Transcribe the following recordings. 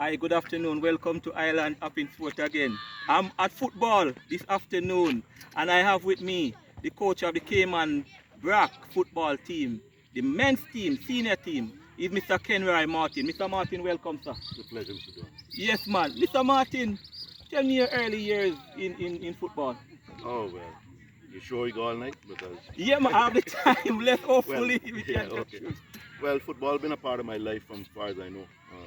Hi, good afternoon. Welcome to Island Up in Sport again. I'm at football this afternoon, and I have with me the coach of the Cayman Brac football team, the men's team, senior team, is Mr. Kenroy Martin. Mr. Martin, welcome, sir. It's a pleasure, Mr. John. Yes, man. Mr. Martin, tell me your early years in football. Oh, well, you sure you go all night? Because, Yeah, man, I have the time. Let's well, hopefully we yeah, can get okay. through. Well, football been a part of my life from as far as I know.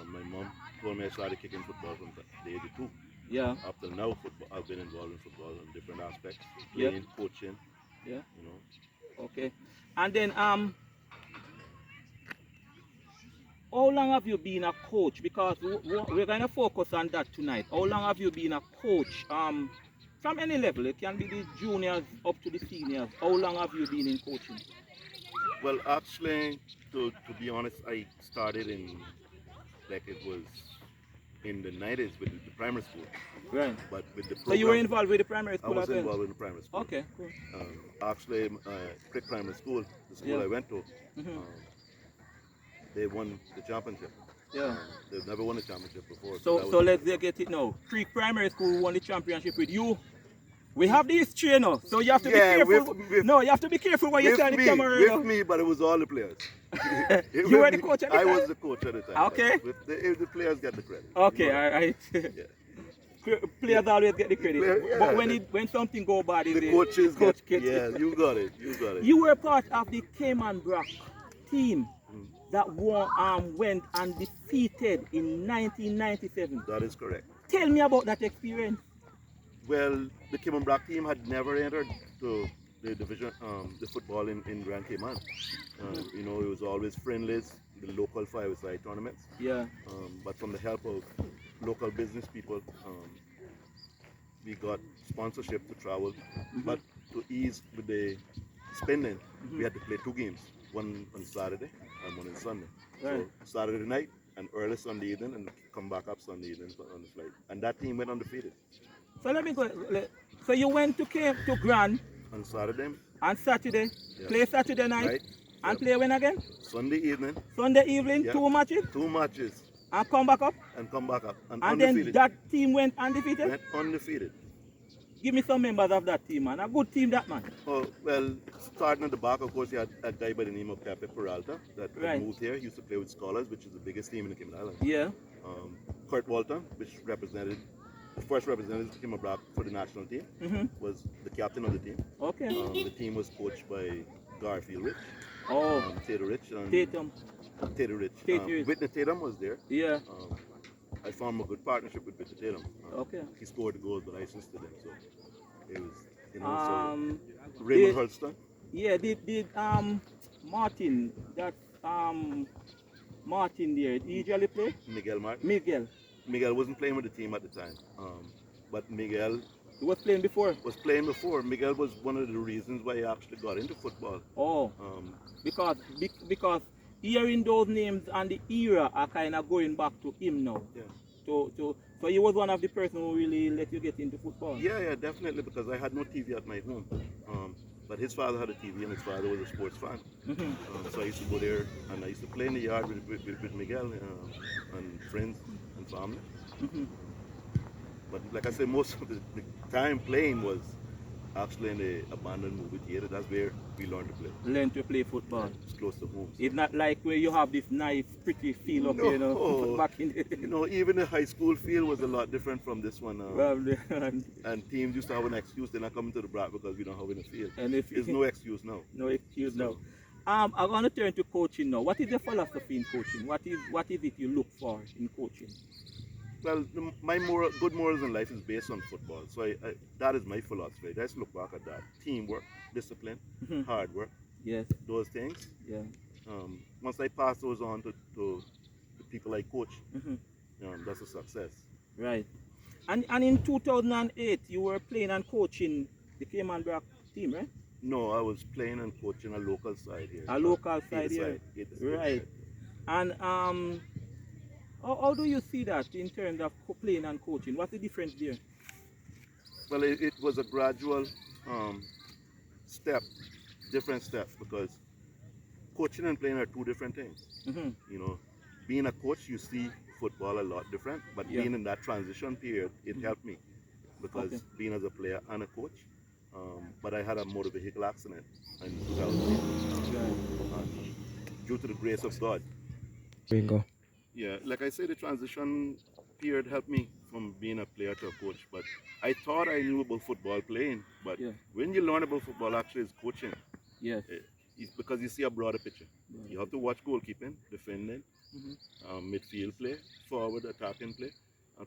My mom told me I started kicking football from the age of 2. Yeah, Up till now, I've been involved in football in different aspects, yeah, playing, coaching, yeah. you know. Okay. And then how long have you been a coach? Because we're going to focus on that tonight. How long have you been a coach? From any level, it can be the juniors up to the seniors. How long have you been in coaching? Well, actually, to be honest, I started in, like it was in the 90s with the primary school. Right. But with the So you were program, involved with the primary I school was as well? involved in the primary school. Okay, cool. Actually, Crick Primary School, the school Yeah. I went to, Hmm. they won the championship. Yeah. They've never won a championship before. So That so was let's get it now. Creek Primary School won the championship with you. We have the history, you know, so you have to be yeah, careful. No, you have to be careful what you say on the camera. You know. with me, but it was all the players. You were the coach at the I time? was the coach at the time. Okay. The players get the credit. Okay, You know all right. Yeah. Players always get the credit. Yeah, But when something go bad, the the coaches coach get. gets Yeah, it. you got it. You got it. You were part of the Cayman Brac team Mm, that went undefeated in 1997. that is correct. Tell me about that experience. Well, the Cayman Brac team had never entered to the division, the football in Grand Cayman. It was always friendlies, the local five-a-side tournaments. Yeah. But from the help of local business people, we got sponsorship to travel. But to ease with the spending, we had to play 2 games, one on Saturday and one on Sunday. Right. So Saturday night and early Sunday evening, and come back up Sunday evening on the flight. And that team went undefeated So let me go. So you went to Grand on Saturday on Saturday, yeah, play Saturday night, night, and yep. play when again? Sunday evening, Sunday evening, yep. 2 matches, 2 matches, and come back up. and come back up and And then undefeated. that team went undefeated. Went undefeated. Give me some members of that team, man. A good team, that man. Oh, well, starting at the back, of course, you had a guy by the name of Pepe Peralta that Right. moved here. He used to play with Scholars, which is the biggest team in the Cayman Islands. Yeah. Kurt Walton, which first represented the Cayman Brac for the national team, was the captain of the team. Okay. The team was coached by Garfield Rich, Oh, Tater Rich, and Tatum. Tater Rich. Tater Rich. Whitney Tatum was there. Yeah. I formed a good partnership with Whitney Tatum. Okay. He scored the goals, but I assisted him. So it was, Um, so Raymond did- Hurston. Yeah. Did Martin, that Martin there, did he usually play? Miguel Martin. Miguel. Wasn't playing with the team at the time, but Miguel He was playing before. was playing before. Miguel was one of the reasons why I actually got into football. Oh, Um, because hearing those names and the era are kind of going back to him now. yeah. So he was one of the person who really let you get into football. Yeah, definitely, because I had no TV at my home. But his father had a TV, and his father was a sports fan. So I used to go there, and I used to play in the yard with Miguel and friends and family. But like I said, most of the time playing was actually in the abandoned movie theater. That's where we learned to play. Learn to play football. It's close to home. It's not like where you have this nice, pretty feel up, you know, No. back in the Even the high school field was a lot different from this one. Well, And teams used to have an excuse. They're not coming to the Brac because we don't have any field. and if There's no excuse now. no excuse now. I'm going to turn to coaching now. What is your philosophy in coaching? What is it you look for in coaching? Well, my good morals in life is based on football. So that is my philosophy. I just look back at that. Teamwork, discipline, hard work, Yes. those things. Yeah. Once I pass those on to the people I coach, that's a success. Right. And in 2008, you were playing and coaching the Cayman Brac team, right? No, I was playing and coaching a local side here. A local side here. Right. And how do you see that in terms of playing and coaching? What's the difference there? Well, it was a gradual different steps, because coaching and playing are 2 different things. Being a coach, you see football a lot different. But being in that transition period, it helped me because being as a player and a coach. But I had a motor vehicle accident in 2008. Due to the grace of God. Bingo. Yeah, like I say, the transition period helped me from being a player to a coach. But I thought I knew about football playing, but when you learn about football, actually, it's coaching. It's because you see a broader picture. You have to watch goalkeeping, defending, midfield play, forward attacking play,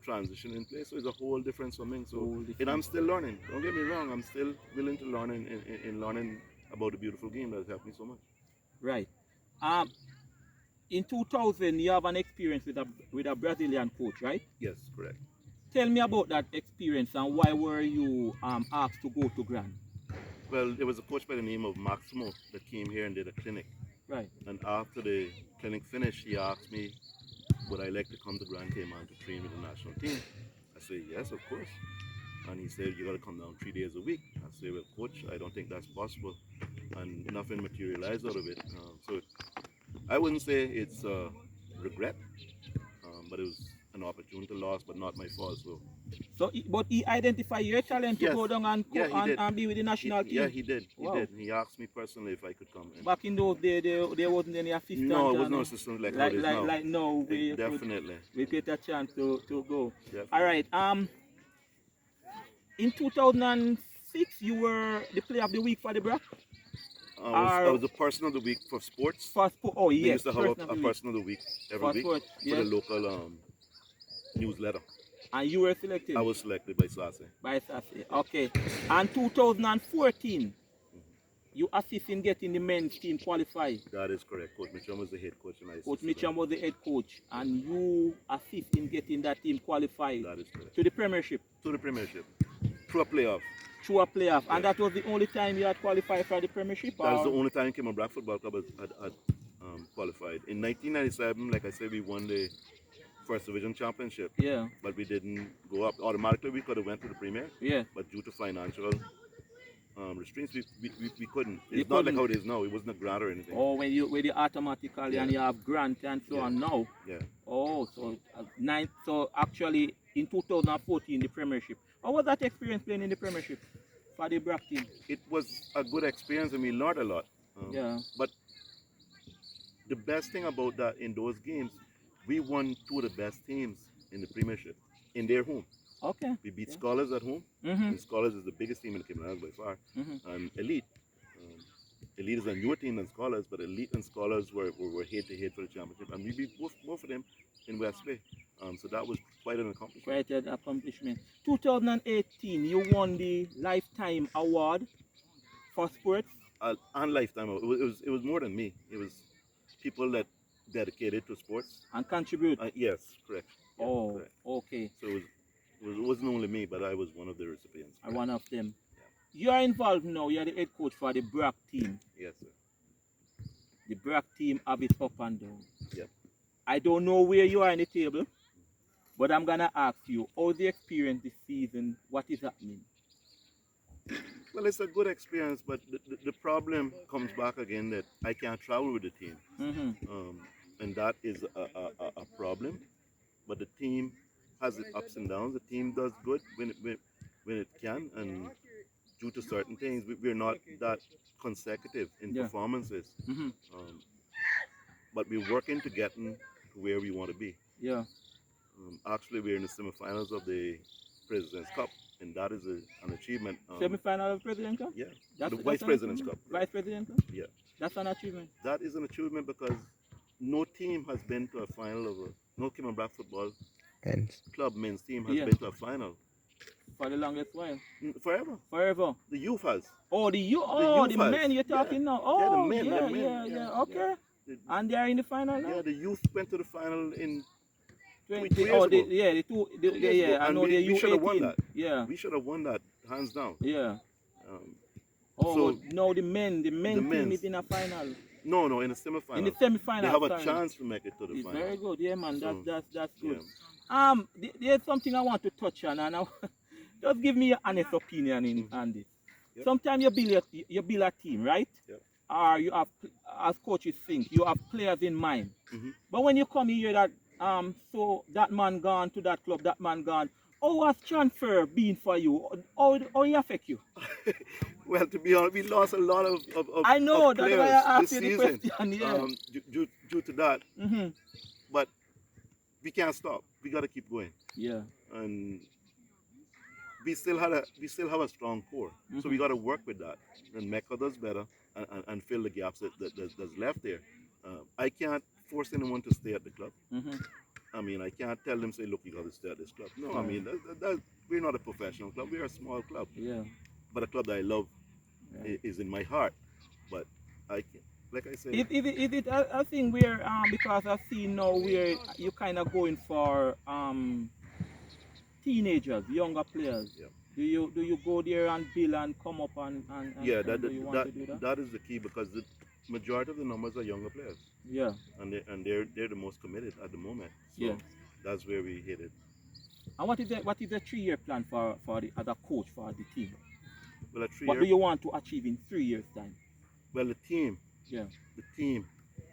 transitioning play. So it's a whole different swimming. So and I'm still learning. Don't get me wrong. I'm still willing to learn in learning about the beautiful game that has helped me so much. Right. In 2000, you have an experience with a Brazilian coach, right? Yes, correct. Tell me about that experience and why were you asked to go to Grand? Well, there was a coach by the name of Maximo that came here and did a clinic. Right. And after the clinic finished, he asked me, would I like to come to Grand Cayman to train with the national team? I said, yes, of course. And he said, you got to come down 3 days a week. I said, well, coach, I don't think that's possible. And nothing materialized out of it. So I wouldn't say it's a regret, but it was an opportunity lost, but not my fault. But he identified your talent to go down and be with the national team? Yeah, he did. He did. He asked me personally if I could come. Back in those days, there wasn't any assistant? No, it was no assistant like how it is now. Like now, definitely. We get a chance to go. Definitely. All right. In 2006, you were the player of the week for the Brac? I was the person of the week for sports. Oh, yes. We used to have a person of the week every week for the local newsletter. And you were selected? I was selected by Sase. By Sase, okay. And 2014, you assist in getting the men's team qualified? That is correct. Coach Mitchum was the head coach. And Coach Mitchum was the head coach. And you assist in getting that team qualified? That is correct. To the Premiership? To the Premiership. Through a playoff. Through a playoff. And that was the only time you had qualified for the Premiership? That was the only time Cayman Brac Football Club had qualified. In 1997, like I said, we won the First Division Championship. Yeah. But we didn't go up. Automatically, we could have went to the Premier. Yeah. But due to financial restraints, we couldn't. It's not like how it is now. It wasn't a grant or anything. Oh, when you automatically and you have grant and so on now. Yeah. Oh, so actually in 2014 the Premiership. How was that experience playing in the Premiership for the Brac team? It was a good experience and we learned a lot. But the best thing about that in those games, we won two of the best teams in the Premiership in their home. Okay. We beat Scholars at home. And Scholars is the biggest team in the Cayman by far. And Elite. Elite is a newer team than Scholars, but Elite and Scholars were head-to-head for the championship. And we beat both of them in West Bay. So that was quite an accomplishment. Quite an accomplishment. 2018, you won the Lifetime Award for sports. And Lifetime. It was more than me. It was people that dedicated to sports. And contribute. Yes, correct. Yeah, oh, correct. Okay. So it wasn't only me, but I was one of the recipients. Correct. One of them. Yeah. You are involved now. You are the head coach for the Brac team. Yes, sir. The Brac team have it up and down. Yep. I don't know where you are in the table, but I'm going to ask you, how's the experience this season? What is happening? Well, it's a good experience, but the problem comes back again that I can't travel with the team. And that is a problem. But the team has its ups and downs. The team does good when it can, and due to certain things, we're not that consecutive in performances. But we're working to get to where we want to be. Yeah. Actually, we're in the semifinals of the President's Cup, and that is an achievement. Semifinal of President's Cup? Yeah. The Vice President's Cup. Vice President's Cup? Yeah. That's an achievement. That is an achievement because no team has been to a final of no Cayman Brac football club men's team has been to a final. For the longest while. Forever. Forever. The youth has. Oh, the men you're talking now. Oh, the men. Okay. And they are in the final now? Yeah, the youth went to the final in 20 years ago. I know we should have won that. Yeah. We should have won that, hands down. Yeah. So now the men team is in a final. No, in the semi-final. In the semi-final. They have a chance to make it to the final. Very good, yeah, man. That's good. Yeah. There's something I want to touch on, and just give me your honest opinion on this. Yep. Sometimes you build a team, right? Yep. Or you have, as coaches think, you have players in mind. But when you come here, that so that man gone to that club, that man gone. How has transfer been for you? How it affect you? Well, to be honest, we lost a lot I know, of that's why players I this asked you the season question, yeah. due to that. Mm-hmm. But we can't stop. We got to keep going. Yeah. And we still have a strong core. So we got to work with that and make others better and fill the gaps that's left there. I can't force anyone to stay at the club. Mm-hmm. I mean, I can't tell them, say, look, you got to stay at this club. No, I Yeah. mean, we're not a professional club. We're a small club. Yeah. But a club that I love Yeah. is in my heart. But I can, like I said, Is it a thing where because I see now where you kind of going for teenagers, younger players. yeah. Do you go there and build and come up and Yeah, do you want to do that? that is the key because the majority of the numbers are younger players, Yeah. and they're the most committed at the moment. So Yeah. that's where we hit it. And what is the 3-year plan for the other coach for the team? Well, a What do 3 year. you want to achieve in 3 years time? Well, Yeah. the team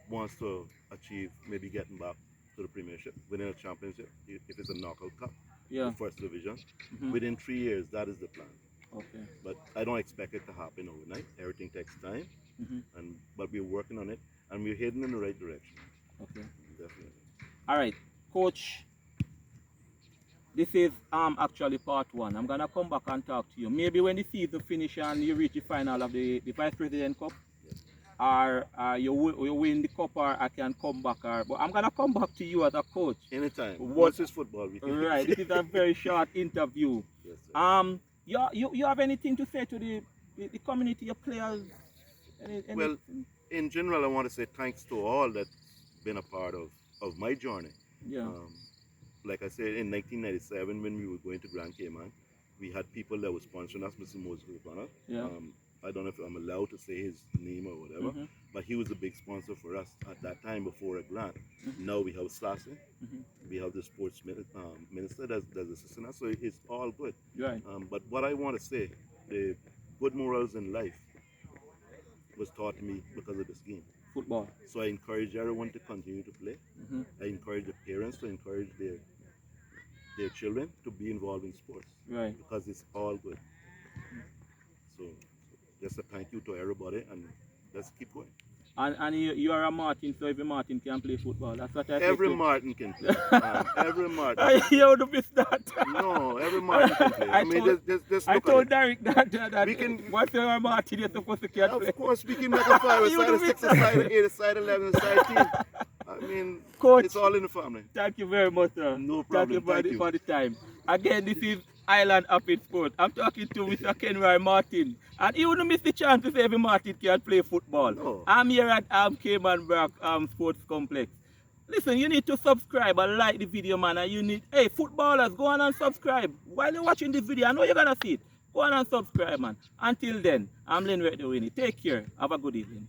wants to achieve maybe getting back to the Premiership, winning a championship if it's a knockout cup, Yeah. the first division. Mhm. Within 3 years, that is the plan. Okay. But I don't expect it to happen overnight. Everything takes time, Mhm. but we're working on it and we're heading in the right direction. Okay. Definitely. All right, coach. This is actually part 1. I'm gonna come back and talk to you. Maybe when the season finish and you reach the final of the Vice President Cup, or you win the cup, or I can come back. But I'm gonna come back to you as a coach. Anytime. What- Once it's football, we can. Right. This is a very short interview. Yes, sir. You have anything to say to the community, your players? Well, in general, I want to say thanks to all that's been a part of my journey. Yeah. Like I said, in 1997, when we were going to Grand Cayman, we had people that were sponsoring us, Mr. Moses O'Connor. Yeah. I don't know if I'm allowed to say his name or whatever, Mhm. but he was a big sponsor for us at that time before a grant. Now we have Slashy, we have the sports minister that's assisting us, so it's all good. Right. But what I want to say, the good morals in life was taught to me because of this game. Football. So I encourage everyone to continue to play. Mhm. I encourage the parents to encourage their children to be involved in sports Right. because it's all good. So just a thank you to everybody and let's keep going. And you are a Martin, so every Martin can play football. That's what I say Every too. Martin can play. Every Martin. You would miss that. No, every Martin can play. I mean, just I look told at Derek that We can- once you're a Martin, you're supposed to can it. play. Of course, we can make a 5, a You side of do 6, a it. side of 8, a side of 11, a side of 10. I mean, Coach. it's all in the family. Thank you very much, sir. No Thank you problem. for the time. Again, this is Island Up in Sport. I'm talking to Mr. Kenroy Martin. And you wouldn't miss the chance to say every Martin can play football. No. I'm here at Cayman Brac Sports Complex. Listen, you need to subscribe and like the video, man. And you need, hey, footballers, go on and subscribe. While you're watching this video, I know you're going to see it. Go on and subscribe, man. Until then, I'm Len Winnie. Take care. Have a good evening.